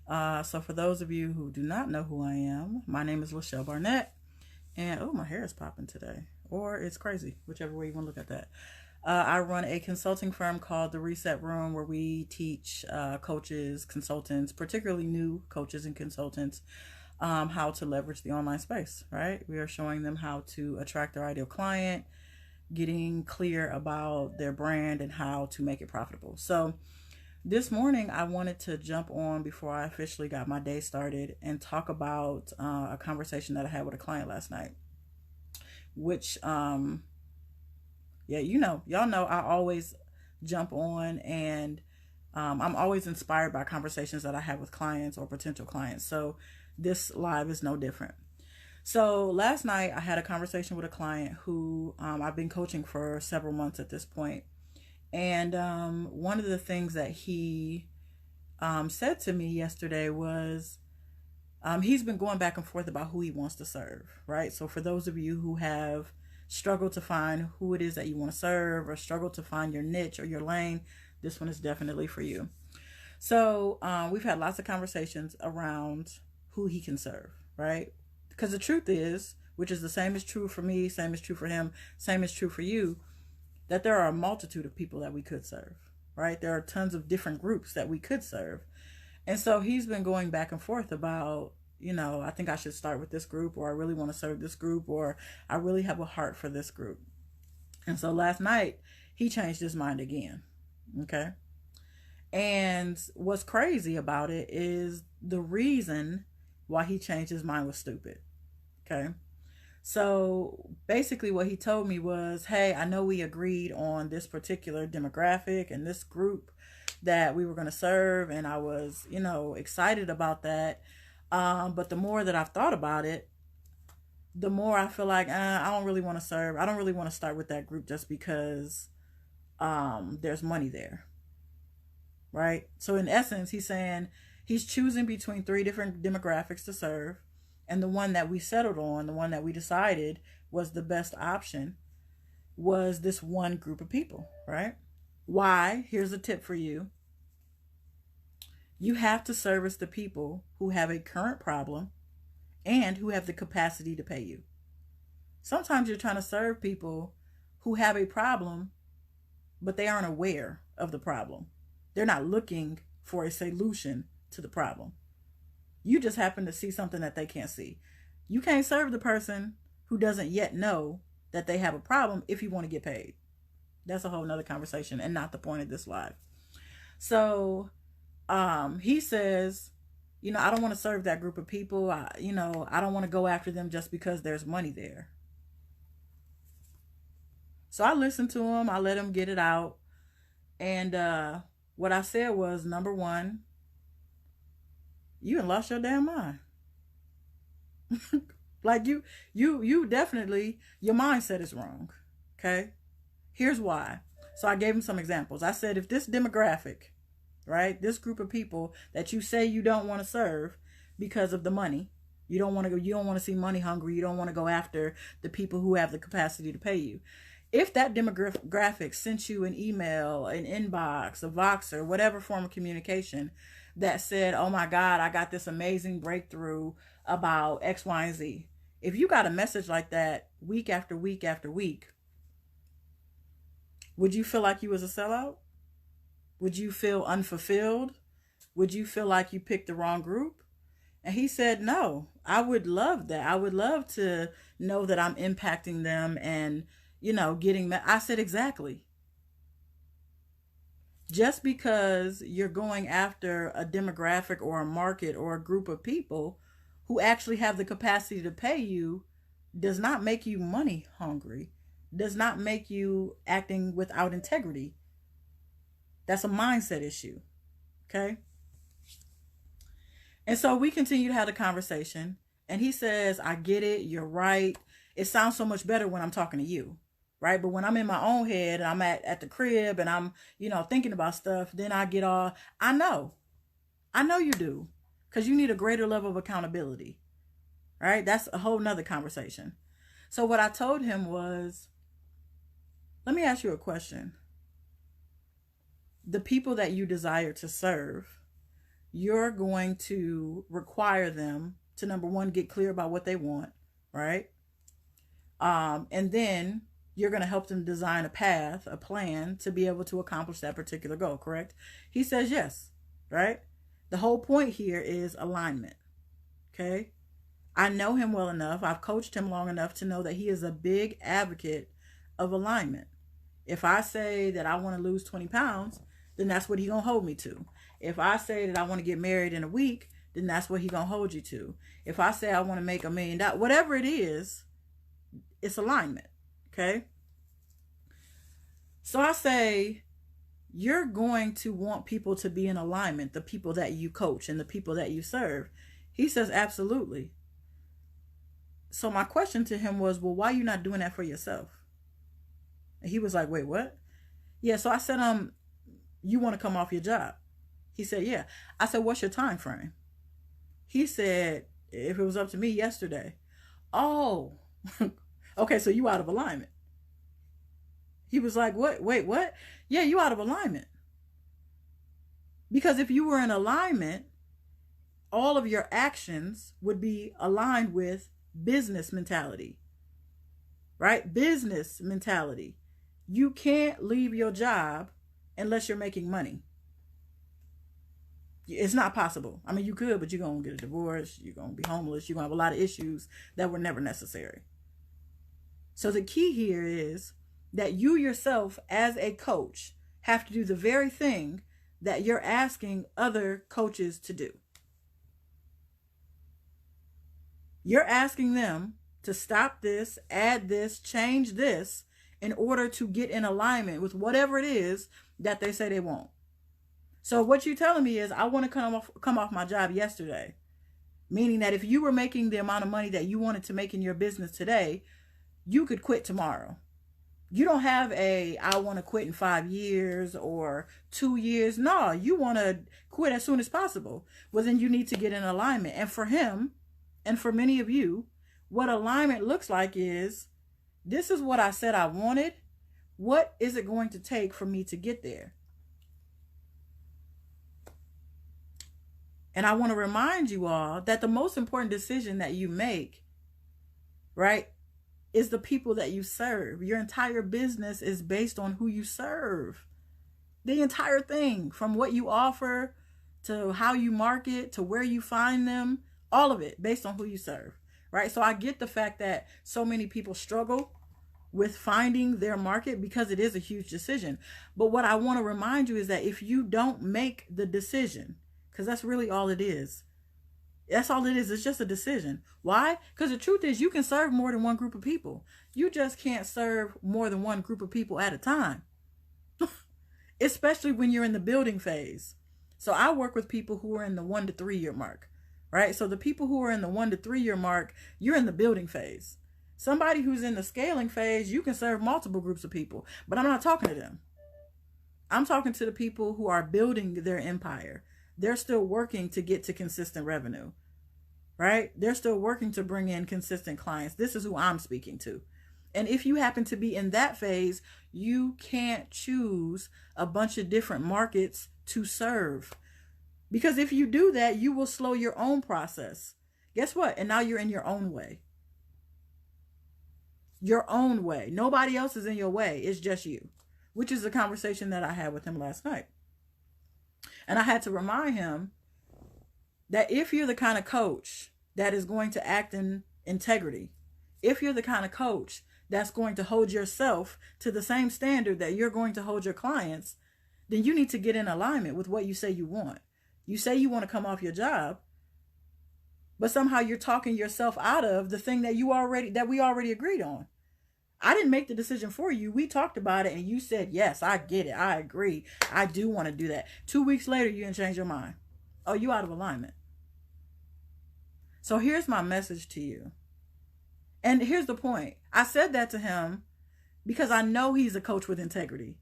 So for those of you who do not know who I am, my name is Lachelle Barnett, and oh, my hair is popping today, or it's crazy, whichever way you want to look at that. I run a consulting firm called The Reset Room, where we teach coaches, consultants, particularly new coaches and consultants, how to leverage the online space. Right? We are showing them how to attract their ideal client, getting clear about their brand, and how to make it profitable. So this morning, I wanted to jump on before I officially got my day started and talk about a conversation that I had with a client last night, which, yeah, y'all know I always jump on and I'm always inspired by conversations that I have with clients or potential clients. So this live is no different. So last night, I had a conversation with a client who I've been coaching for several months at this point. And one of the things that he said to me yesterday was he's been going back and forth about who he wants to serve, right? So for those of you who have struggled to find who it is that you want to serve or struggled to find your niche or your lane, this one is definitely for you. So we've had lots of conversations around who he can serve, right? Because the truth is, which is the same is true for me, same is true for him, same is true for you, that there are a multitude of people that we could serve, right? There are tons of different groups that we could serve. And so he's been going back and forth about, I think I should start with this group, or I really want to serve this group, or I really have a heart for this group. And so last night, he changed his mind again. Okay. And what's crazy about it is the reason why he changed his mind was stupid. Okay. So basically, what he told me was, hey, I know we agreed on this particular demographic and this group that we were going to serve. And I was, excited about that. But the more that I've thought about it, the more I feel like I don't really want to serve. I don't really want to start with that group just because there's money there. Right. So in essence, he's saying he's choosing between three different demographics to serve. And the one that we settled on, the one that we decided was the best option, was this one group of people, right? Why? Here's a tip for you. You have to service the people who have a current problem and who have the capacity to pay you. Sometimes you're trying to serve people who have a problem, but they aren't aware of the problem. They're not looking for a solution to the problem. You just happen to see something that they can't see. You can't serve the person who doesn't yet know that they have a problem if you want to get paid. That's a whole nother conversation and not the point of this live. So he says, I don't want to serve that group of people. I don't want to go after them just because there's money there. So I listened to him. I let him get it out. And what I said was, number one, you done lost your damn mind. Like you definitely, your mindset is wrong. Okay. Here's why. So I gave him some examples. I said, if this demographic, right, this group of people that you say you don't want to serve because of the money, you don't want to see money hungry. You don't want to go after the people who have the capacity to pay you. If that demographic sent you an email, an inbox, a Voxer, whatever form of communication that said, oh my God, I got this amazing breakthrough about X, Y, and Z. If you got a message like that week after week after week, would you feel like you was a sellout? Would you feel unfulfilled? Would you feel like you picked the wrong group? And he said, no, I would love that. I would love to know that I'm impacting them and, I said, exactly. Just because you're going after a demographic or a market or a group of people who actually have the capacity to pay you does not make you money hungry, does not make you acting without integrity. That's a mindset issue. Okay. And so we continue to have the conversation. And he says, I get it. You're right. It sounds so much better when I'm talking to you. Right. But when I'm in my own head and I'm at the crib and I'm, thinking about stuff, then I get all, I know you do, because you need a greater level of accountability. Right. That's a whole nother conversation. So what I told him was, let me ask you a question. The people that you desire to serve, you're going to require them to, number one, get clear about what they want, right? And then you're going to help them design a path, a plan to be able to accomplish that particular goal, correct? He says yes, right? The whole point here is alignment, okay? I know him well enough. I've coached him long enough to know that he is a big advocate of alignment. If I say that I want to lose 20 pounds, then that's what he's going to hold me to. If I say that I want to get married in a week, then that's what he's going to hold you to. If I say I want to make $1 million, whatever it is, it's alignment, okay? So I say, you're going to want people to be in alignment, the people that you coach and the people that you serve. He says, absolutely. So my question to him was, well, why are you not doing that for yourself? And he was like, wait, what? Yeah, so I said, you want to come off your job? He said, yeah. I said, what's your time frame? He said, if it was up to me, yesterday. Oh, okay, so you out of alignment. He was like, what? Wait, what? Yeah, you out of alignment. Because if you were in alignment, all of your actions would be aligned with business mentality, right? Business mentality. You can't leave your job unless you're making money. It's not possible. I mean, you could, but you're going to get a divorce. You're going to be homeless. You're going to have a lot of issues that were never necessary. So the key here is that you yourself as a coach have to do the very thing that you're asking other coaches to do. You're asking them to stop this, add this, change this in order to get in alignment with whatever it is that they say they want. So what you're telling me is, I want to come off my job yesterday. Meaning that if you were making the amount of money that you wanted to make in your business today, you could quit tomorrow. You don't have I want to quit in 5 years or 2 years. No, you want to quit as soon as possible. Well, then you need to get in alignment. And for him, and for many of you, what alignment looks like is, this is what I said I wanted. What is it going to take for me to get there? And I want to remind you all that the most important decision that you make, right, is the people that you serve. Your entire business is based on who you serve. The entire thing, from what you offer to how you market to where you find them, all of it based on who you serve, right? So I get the fact that so many people struggle with finding their market because it is a huge decision. But what I want to remind you is that if you don't make the decision, because that's really all it is. That's all it is. It's just a decision. Why? Because the truth is, you can serve more than one group of people. You just can't serve more than one group of people at a time. Especially when you're in the building phase. So I work with people who are in the 1 to 3 year mark, right? So the people who are in the 1 to 3 year mark, you're in the building phase. Somebody who's in the scaling phase, you can serve multiple groups of people, but I'm not talking to them. I'm talking to the people who are building their empire. They're still working to get to consistent revenue, right? They're still working to bring in consistent clients. This is who I'm speaking to. And if you happen to be in that phase, you can't choose a bunch of different markets to serve. Because if you do that, you will slow your own process. Guess what? And now you're in your own way. Your own way. Nobody else is in your way. It's just you, which is the conversation that I had with him last night. And I had to remind him that if you're the kind of coach that is going to act in integrity, if you're the kind of coach that's going to hold yourself to the same standard that you're going to hold your clients, then you need to get in alignment with what you say you want. You say you want to come off your job, but somehow you're talking yourself out of the thing that we already agreed on. I didn't make the decision for you. We talked about it and you said, yes, I get it. I agree. I do want to do that. 2 weeks later, you didn't change your mind. Oh, you out of alignment. So here's my message to you. And here's the point. I said that to him because I know he's a coach with integrity.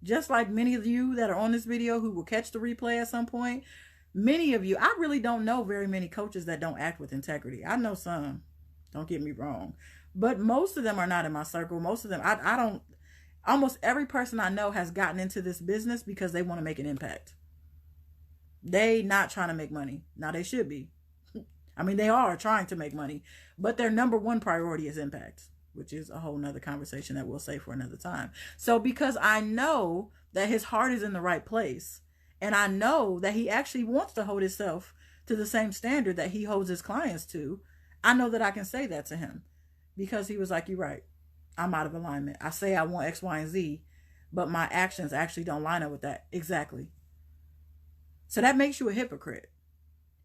Just like many of you that are on this video who will catch the replay at some point, many of you, I really don't know very many coaches that don't act with integrity. I know some, don't get me wrong, but most of them are not in my circle. Most of them, I don't, almost every person I know has gotten into this business because they want to make an impact. They not trying to make money. Now they should be. I mean, they are trying to make money, but their number one priority is impact, which is a whole nother conversation that we'll save for another time. So because I know that his heart is in the right place, and I know that he actually wants to hold himself to the same standard that he holds his clients to, I know that I can say that to him because he was like, you're right. I'm out of alignment. I say I want X, Y, and Z, but my actions actually don't line up with that. Exactly. So that makes you a hypocrite.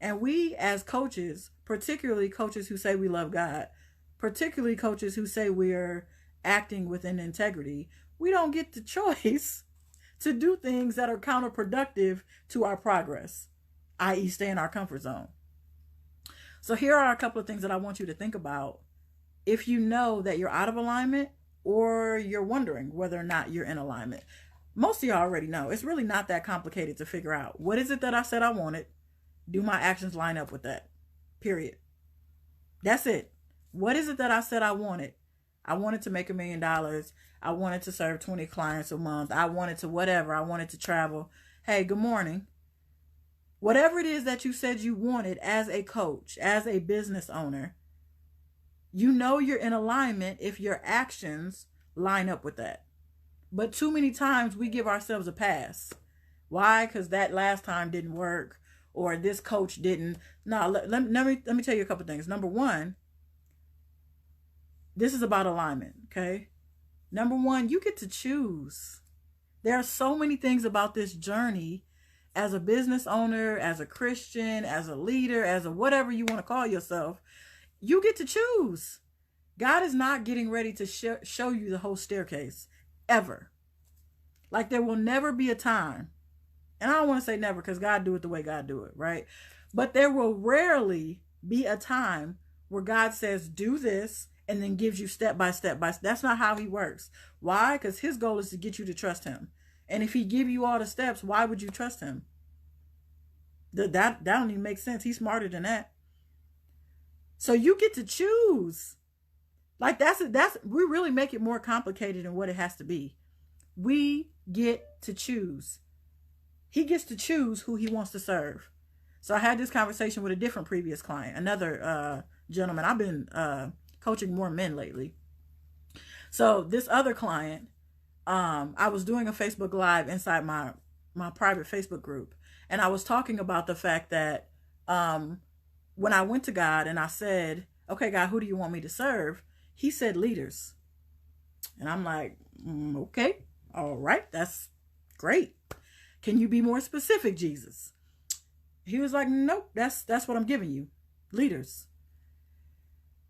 And we as coaches, particularly coaches who say we love God, particularly coaches who say we're acting within integrity, we don't get the choice to do things that are counterproductive to our progress, i.e. stay in our comfort zone. So here are a couple of things that I want you to think about if you know that you're out of alignment or you're wondering whether or not you're in alignment. Most of y'all already know. It's really not that complicated to figure out. What is it that I said I wanted? Do my actions line up with that? Period. That's it. What is it that I said I wanted? I wanted to make $1 million. I wanted to serve 20 clients a month. I wanted to whatever. I wanted to travel. Hey, good morning. Whatever it is that you said you wanted as a coach, as a business owner, you know you're in alignment if your actions line up with that. But too many times we give ourselves a pass. Why? Because that last time didn't work, or this coach didn't. No, let me tell you a couple things. Number one, this is about alignment, okay? Number one, you get to choose. There are so many things about this journey as a business owner, as a Christian, as a leader, as a whatever you want to call yourself. You get to choose. God is not getting ready to show you the whole staircase, ever. Like there will never be a time, and I don't want to say never because God do it the way God do it, right? But there will rarely be a time where God says, do this, and then gives you step by step. That's not how he works. Why? Because his goal is to get you to trust him. And if he give you all the steps, why would you trust him? That don't even make sense. He's smarter than that. So you get to choose. Like we really make it more complicated than what it has to be. We get to choose. He gets to choose who he wants to serve. So I had this conversation with a different previous client, another gentleman. I've been coaching more men lately. So this other client, I was doing a Facebook Live inside my private Facebook group. And I was talking about the fact that when I went to God and I said, okay, God, who do you want me to serve? He said leaders. And I'm like, okay, all right, that's great. Can you be more specific, Jesus? He was like, nope, that's what I'm giving you, leaders.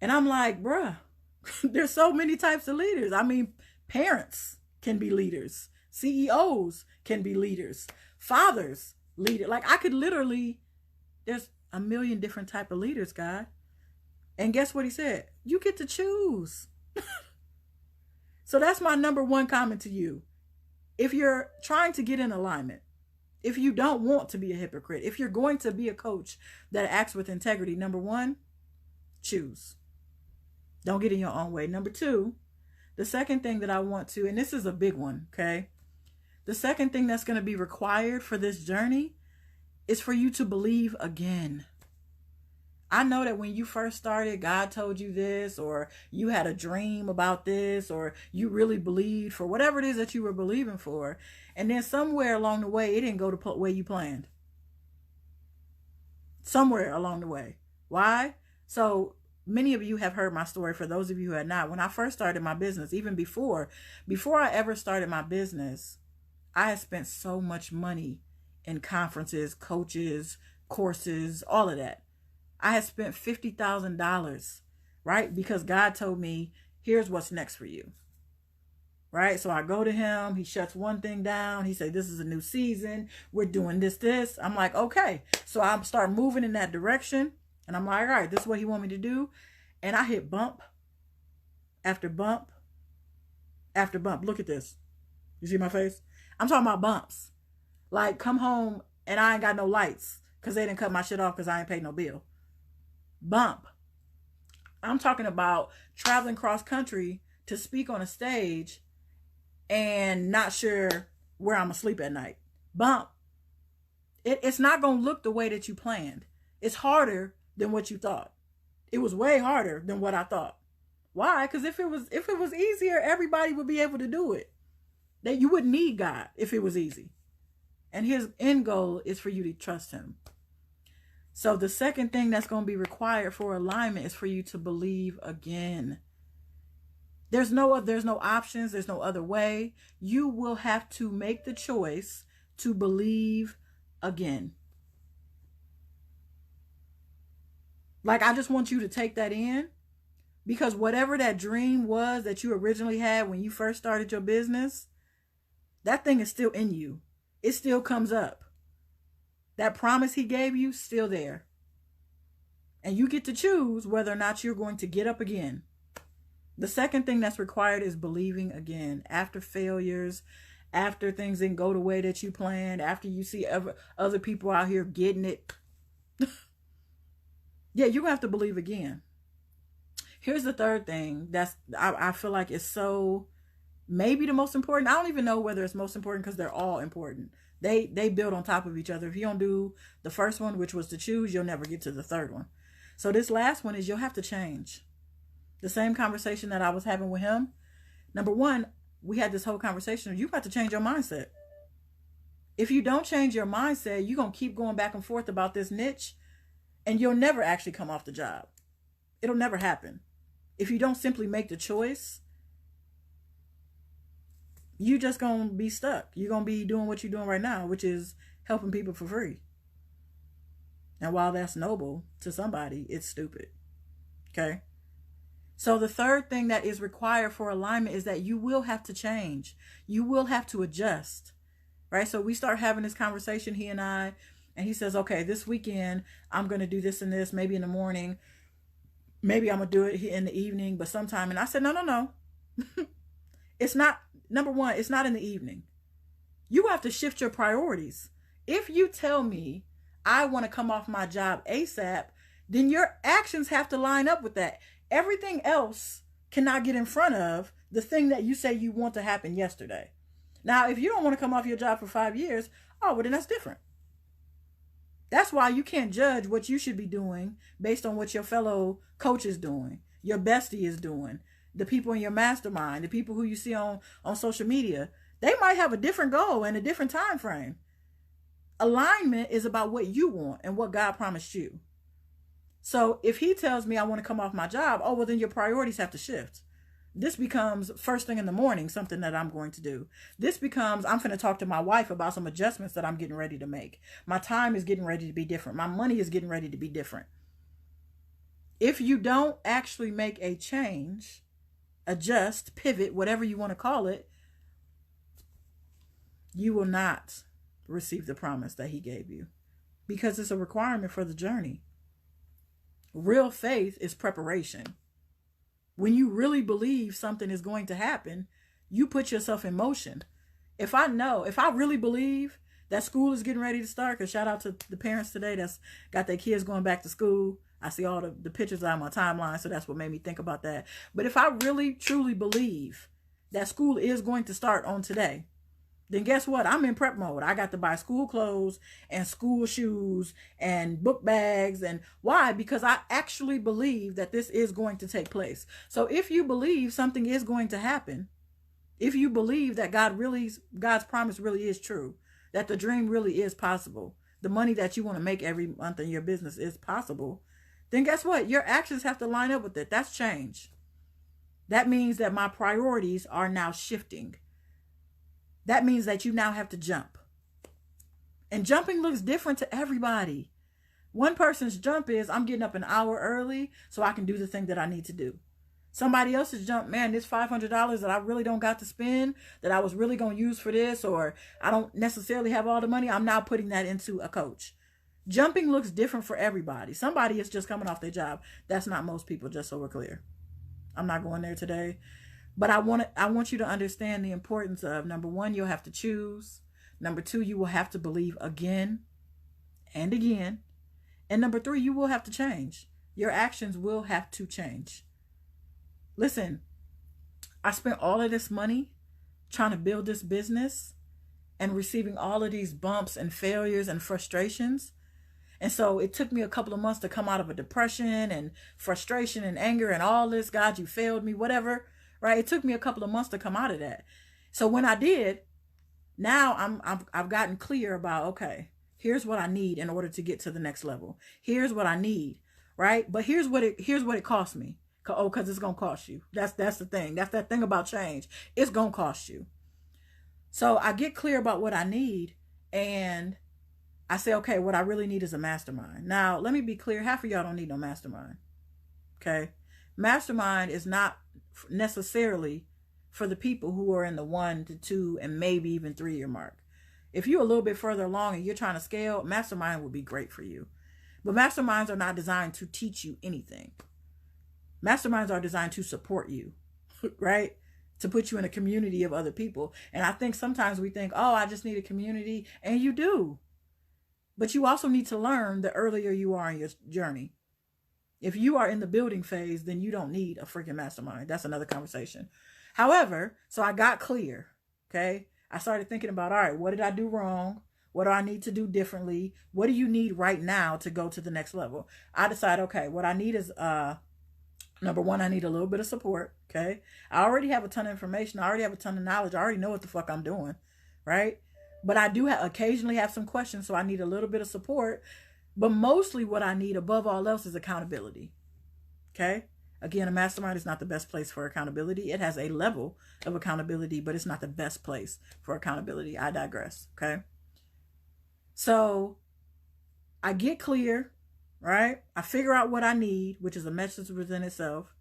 And I'm like, bruh, there's so many types of leaders. I mean, parents can be leaders. CEOs can be leaders. Fathers, leader. Like I could literally, there's a million different type of leaders, God. And guess what he said? You get to choose. So that's my number one comment to you. If you're trying to get in alignment, if you don't want to be a hypocrite, if you're going to be a coach that acts with integrity, number one, choose. Don't get in your own way. Number two, the second thing that I want to, and this is a big one, okay? The second thing that's going to be required for this journey is for you to believe again. I know that when you first started, God told you this, or you had a dream about this, or you really believed for whatever it is that you were believing for. And then somewhere along the way, it didn't go the way you planned. Somewhere along the way. Why? So many of you have heard my story. For those of you who had not, when I first started my business, even before I ever started my business, I had spent so much money in conferences, coaches, courses, all of that. I had spent $50,000, right? Because God told me, here's what's next for you, right? So I go to him. He shuts one thing down. He said, this is a new season. We're doing this. I'm like, okay. So I start moving in that direction. And I'm like, all right, this is what he want me to do. And I hit bump after bump after bump. Look at this. You see my face? I'm talking about bumps. Like, come home and I ain't got no lights because they didn't cut my shit off because I ain't paid no bill. Bump. I'm talking about traveling cross country to speak on a stage and not sure where I'm asleep at night. Bump. It's not going to look the way that you planned. It's harder than what you thought. It was way harder than what I thought. Why? Because if it was easier, everybody would be able to do it. That you wouldn't need God if it was easy. And his end goal is for you to trust him. So the second thing that's going to be required for alignment is for you to believe again. There's no options. There's no other way. You will have to make the choice to believe again. Like, I just want you to take that in, because whatever that dream was that you originally had when you first started your business, that thing is still in you. It still comes up. That promise he gave you, still there. And you get to choose whether or not you're going to get up again. The second thing that's required is believing again. After failures, after things didn't go the way that you planned, after you see other people out here getting it, yeah, you're going to have to believe again. Here's the third thing that's I feel like is so maybe the most important. I don't even know whether it's most important, because they're all important. They build on top of each other. If you don't do the first one, which was to choose, you'll never get to the third one. So this last one is you'll have to change. The same conversation that I was having with him. Number one, we had this whole conversation. You got to change your mindset. If you don't change your mindset, you're going to keep going back and forth about this niche, and you'll never actually come off the job. It'll never happen. If you don't simply make the choice, you just going to be stuck. You're going to be doing what you're doing right now, which is helping people for free. And while that's noble to somebody, it's stupid. Okay? So the third thing that is required for alignment is that you will have to change. You will have to adjust. Right? So we start having this conversation, he and I, and he says, okay, this weekend, I'm going to do this and this, maybe in the morning. Maybe I'm going to do it in the evening, but sometime. And I said, no. It's not, number one, it's not in the evening. You have to shift your priorities. If you tell me I want to come off my job ASAP, then your actions have to line up with that. Everything else cannot get in front of the thing that you say you want to happen yesterday. Now, if you don't want to come off your job for 5 years, oh, well, then that's different. That's why you can't judge what you should be doing based on what your fellow coach is doing, your bestie is doing, the people in your mastermind, the people who you see on social media. They might have a different goal and a different time frame. Alignment is about what you want and what God promised you. So if he tells me I want to come off my job, oh, well, then your priorities have to shift. This becomes first thing in the morning, something that I'm going to do. This becomes, I'm going to talk to my wife about some adjustments that I'm getting ready to make. My time is getting ready to be different. My money is getting ready to be different. If you don't actually make a change, adjust, pivot, whatever you want to call it, you will not receive the promise that he gave you, because it's a requirement for the journey. Real faith is preparation. When you really believe something is going to happen, you put yourself in motion. If I really believe that school is getting ready to start, because shout out to the parents today that's got their kids going back to school. I see all the pictures on my timeline, so that's what made me think about that. But if I really, truly believe that school is going to start on today, then guess what? I'm in prep mode. I got to buy school clothes and school shoes and book bags. And why? Because I actually believe that this is going to take place. So if you believe something is going to happen, if you believe that God's promise really is true, that the dream really is possible, the money that you want to make every month in your business is possible, then guess what? Your actions have to line up with it. That's change. That means that my priorities are now shifting. That means that you now have to jump. And jumping looks different to everybody. One person's jump is, I'm getting up an hour early so I can do the thing that I need to do. Somebody else's jump, man, this $500 that I really don't got to spend, that I was really going to use for this, or I don't necessarily have all the money, I'm now putting that into a coach. Jumping looks different for everybody. Somebody is just coming off their job. That's not most people, just so we're clear. I'm not going there today. But I want you to understand the importance of, number one, you'll have to choose. Number two, you will have to believe again and again. And number three, you will have to change. Your actions will have to change. Listen, I spent all of this money trying to build this business, and receiving all of these bumps and failures and frustrations. And so it took me a couple of months to come out of a depression and frustration and anger and all this. God, you failed me, whatever, right? It took me a couple of months to come out of that. So when I did, now I've gotten clear about, okay, here's what I need in order to get to the next level. Here's what I need, right? But here's what it cost me. Oh, because it's gonna cost you. That's the thing. That's that thing about change. It's gonna cost you. So I get clear about what I need, and I say, okay, what I really need is a mastermind. Now, let me be clear. Half of y'all don't need no mastermind. Okay, mastermind is not necessarily for the people who are in the 1 to 2 and maybe even 3 year mark. If you're a little bit further along and you're trying to scale, mastermind would be great for you. But masterminds are not designed to teach you anything. Masterminds are designed to support you, right? To put you in a community of other people. And I think sometimes we think, oh, I just need a community. And you do. But you also need to learn the earlier you are in your journey. If you are in the building phase, then you don't need a freaking mastermind. That's another conversation. However, so I got clear, okay? I started thinking about, all right, what did I do wrong? What do I need to do differently? What do you need right now to go to the next level? I decided, okay, what I need is, number one, I need a little bit of support, okay? I already have a ton of information. I already have a ton of knowledge. I already know what the fuck I'm doing, right? But I do occasionally have some questions, so I need a little bit of support. But mostly what I need above all else is accountability, okay? Again, a mastermind is not the best place for accountability. It has a level of accountability, but it's not the best place for accountability. I digress, okay? So I get clear, right? I figure out what I need, which is a message within itself.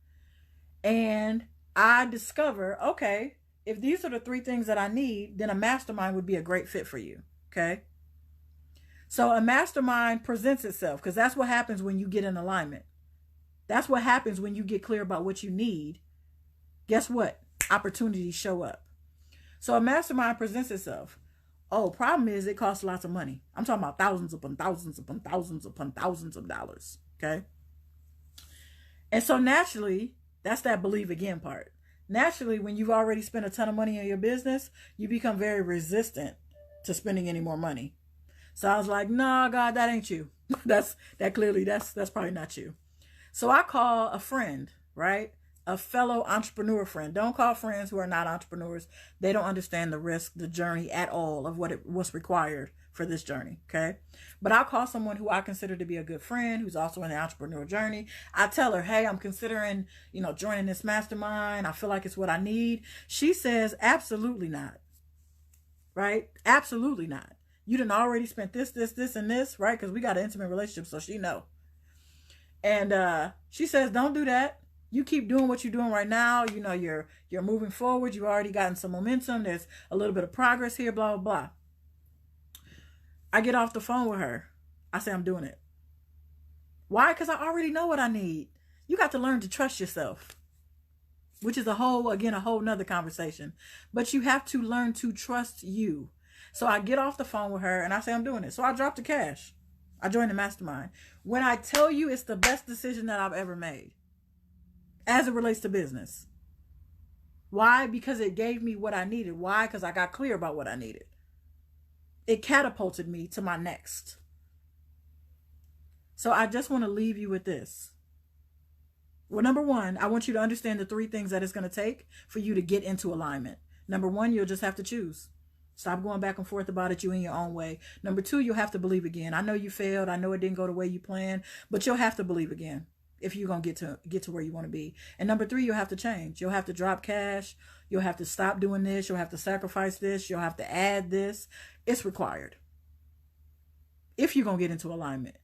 And I discover, okay, if these are the 3 things that I need, then a mastermind would be a great fit for you, okay? So a mastermind presents itself, because that's what happens when you get in alignment. That's what happens when you get clear about what you need. Guess what? Opportunities show up. So a mastermind presents itself. Oh, problem is it costs lots of money. I'm talking about thousands upon thousands upon thousands upon thousands of dollars. Okay. And so naturally, that's that believe again part. Naturally, when you've already spent a ton of money on your business, you become very resistant to spending any more money. So I was like, nah, God, that ain't you. That's probably not you. So I call a friend, right? A fellow entrepreneur friend. Don't call friends who are not entrepreneurs. They don't understand the risk, the journey at all of what's required for this journey, okay? But I'll call someone who I consider to be a good friend, who's also in the entrepreneur journey. I tell her, hey, I'm considering, joining this mastermind. I feel like it's what I need. She says, absolutely not, right? Absolutely not. You done already spent this, and this, right? Because we got an intimate relationship, so she know. And she says, don't do that. You keep doing what you're doing right now. You're moving forward. You've already gotten some momentum. There's a little bit of progress here, blah, blah, blah. I get off the phone with her. I say, I'm doing it. Why? Because I already know what I need. You got to learn to trust yourself, which is a whole nother conversation. But you have to learn to trust you. So I get off the phone with her and I say, I'm doing it. So I drop the cash. I joined the mastermind. When I tell you it's the best decision that I've ever made as it relates to business. Why? Because it gave me what I needed. Why? Because I got clear about what I needed. It catapulted me to my next. So I just want to leave you with this. Well, number one, I want you to understand the 3 things that it's going to take for you to get into alignment. Number one, you'll just have to choose. Stop going back and forth about it, you in your own way. Number 2, you'll have to believe again. I know you failed. I know it didn't go the way you planned, but you'll have to believe again if you're going to get to where you want to be. And number 3, you'll have to change. You'll have to drop cash. You'll have to stop doing this. You'll have to sacrifice this. You'll have to add this. It's required. If you're going to get into alignment.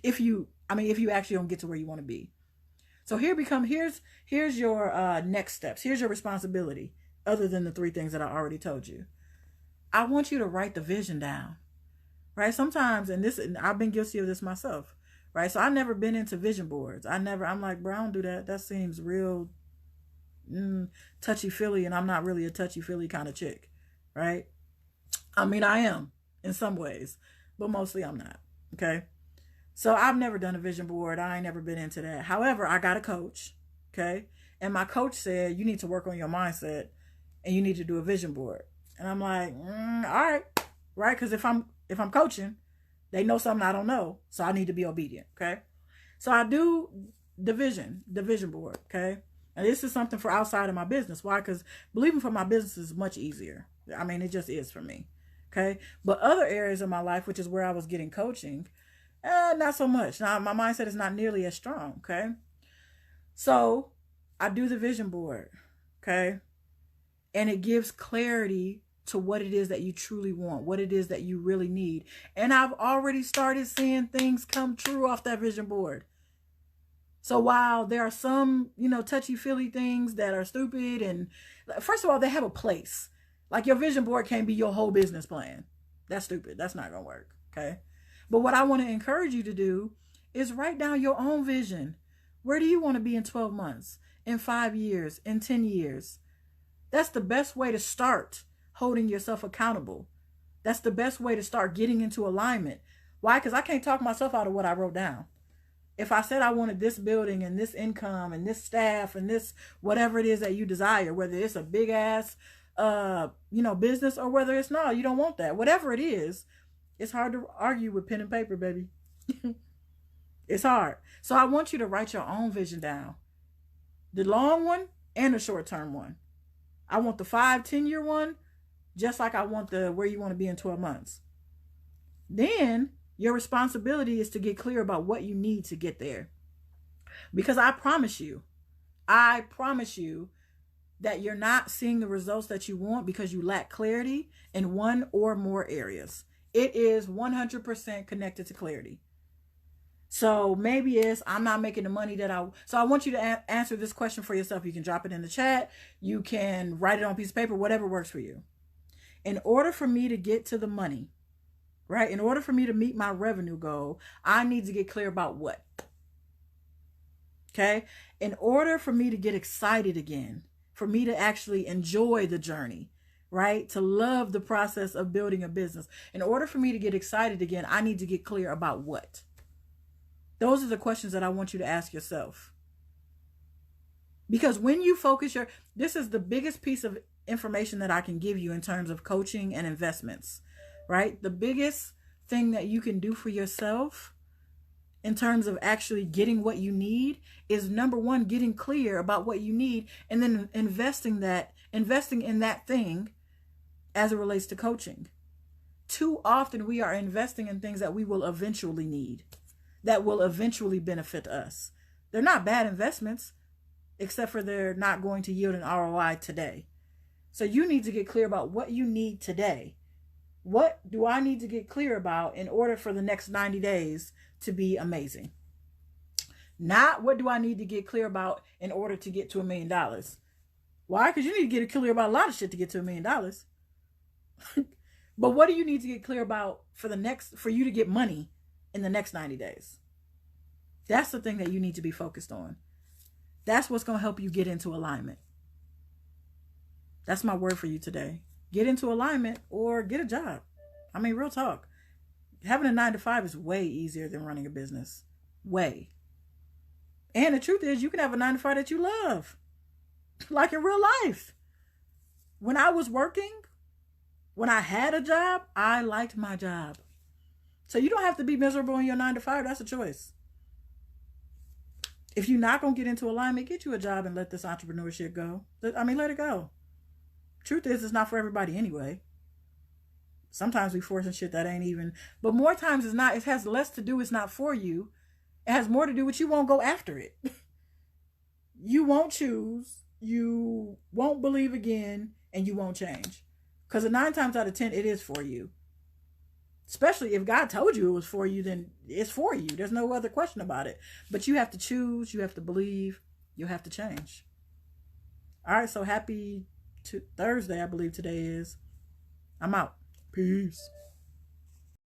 If you actually don't get to where you want to be. So here's your next steps. Here's your responsibility, other than the 3 things that I already told you. I want you to write the vision down, right? Sometimes, and I've been guilty of this myself, right? So I've never been into vision boards. I'm like, bro, I don't do that. That seems real touchy-feely, and I'm not really a touchy-feely kind of chick, right? I mean, I am in some ways, but mostly I'm not, okay? So I've never done a vision board. I ain't never been into that. However, I got a coach, okay? And my coach said, you need to work on your mindset, and you need to do a vision board. And I'm like, all right, right? Because if I'm coaching, they know something I don't know, so I need to be obedient. Okay, so I do division board. Okay, and this is something for outside of my business. Why? Because believing for my business is much easier. I mean, it just is for me. Okay, but other areas of my life, which is where I was getting coaching, not so much. Now my mindset is not nearly as strong. Okay, so I do the vision board. Okay, and it gives clarity to what it is that you truly want, what it is that you really need. And I've already started seeing things come true off that vision board. So while there are some, touchy-feely things that are stupid, and first of all, they have a place. Like your vision board can't be your whole business plan. That's stupid. That's not going to work. Okay. But what I want to encourage you to do is write down your own vision. Where do you want to be in 12 months, in 5 years, in 10 years? That's the best way to start holding yourself accountable. That's the best way to start getting into alignment. Why? Because I can't talk myself out of what I wrote down. If I said I wanted this building and this income and this staff and this whatever it is that you desire, whether it's a big ass business or whether it's not, you don't want that. Whatever it is, it's hard to argue with pen and paper, baby. It's hard. So I want you to write your own vision down. The long one and the short term one. I want the 5-10 year one, just like I want the where you want to be in 12 months. Then your responsibility is to get clear about what you need to get there. Because I promise you that you're not seeing the results that you want because you lack clarity in one or more areas. It is 100% connected to clarity. So maybe it's I'm not making the money that so I want you to answer this question for yourself. You can drop it in the chat. You can write it on a piece of paper, whatever works for you. In order for me to get to the money, right? In order for me to meet my revenue goal, I need to get clear about what? Okay? In order for me to get excited again, for me to actually enjoy the journey, right? To love the process of building a business. In order for me to get excited again, I need to get clear about what? Those are the questions that I want you to ask yourself. Because when you focus this is the biggest piece of information that I can give you in terms of coaching and investments, right? The biggest thing that you can do for yourself in terms of actually getting what you need is number one, getting clear about what you need and then investing in that thing as it relates to coaching. Too often we are investing in things that we will eventually need, that will eventually benefit us. They're not bad investments, except for they're not going to yield an ROI today. So you need to get clear about what you need today. What do I need to get clear about in order for the next 90 days to be amazing? Not what do I need to get clear about in order to get to $1 million. Why? Because you need to get clear about a lot of shit to get to $1 million. But what do you need to get clear about for you to get money in the next 90 days? That's the thing that you need to be focused on. That's what's going to help you get into alignment. That's my word for you today. Get into alignment or get a job. I mean, real talk. Having a 9-to-5 is way easier than running a business. Way. And the truth is, you can have a 9-to-5 that you love. Like in real life. When I was working, when I had a job, I liked my job. So you don't have to be miserable in your 9-to-5. That's a choice. If you're not going to get into alignment, get you a job and let this entrepreneurship go. Let it go. Truth is, it's not for everybody anyway. Sometimes we forcing shit that ain't even, but more times it's not. It has less to do. It's not for you. It has more to do with you won't go after it. You won't choose. You won't believe again, and you won't change. Because 9 times out of 10, it is for you. Especially if God told you it was for you, then it's for you. There's no other question about it. But you have to choose. You have to believe. You have to change. All right. So happy Thursday, I believe today is. I'm out. Peace.